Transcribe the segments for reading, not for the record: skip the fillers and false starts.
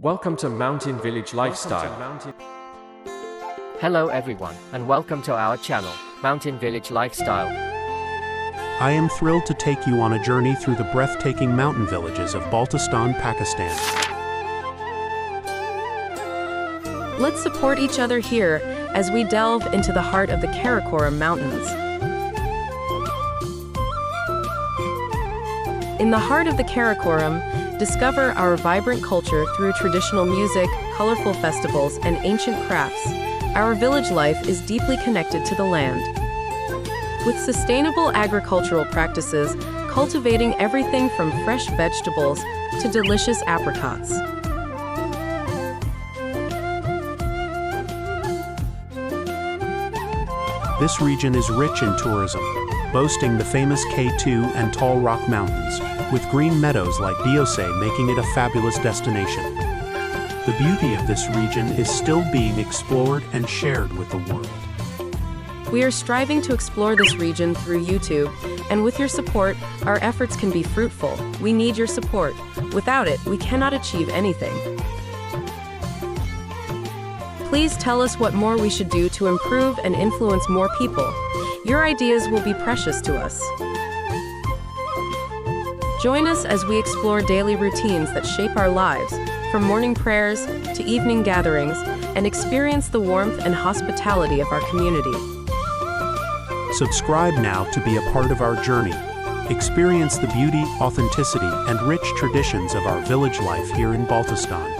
Welcome to Mountain Village Lifestyle. Hello everyone, and welcome to our channel, Mountain Village Lifestyle. I am thrilled to take you on a journey through the breathtaking mountain villages of Baltistan, Pakistan. Let's support each other here as we delve into the heart of the Karakoram Mountains. In the heart of the Karakoram, discover our vibrant culture through traditional music, colorful festivals, and ancient crafts. Our village life is deeply connected to the land. With sustainable agricultural practices, cultivating everything from fresh vegetables to delicious apricots. This region is rich in tourism, boasting the famous K2 and Tall Rock Mountains, with green meadows like Desi making it a fabulous destination. The beauty of this region is still being explored and shared with the world. We are striving to explore this region through YouTube, and with your support, our efforts can be fruitful. We need your support. Without it, we cannot achieve anything. Please tell us what more we should do to improve and influence more people. Your ideas will be precious to us. Join us as we explore daily routines that shape our lives, from morning prayers to evening gatherings, and experience the warmth and hospitality of our community. Subscribe now to be a part of our journey. Experience the beauty, authenticity, and rich traditions of our village life here in Baltistan.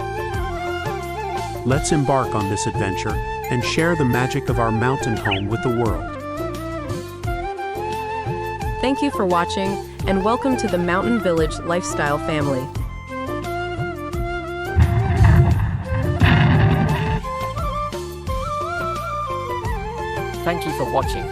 Let's embark on this adventure and share the magic of our mountain home with the world. Thank you for watching, and welcome to the Mountain Village Lifestyle family. Thank you for watching.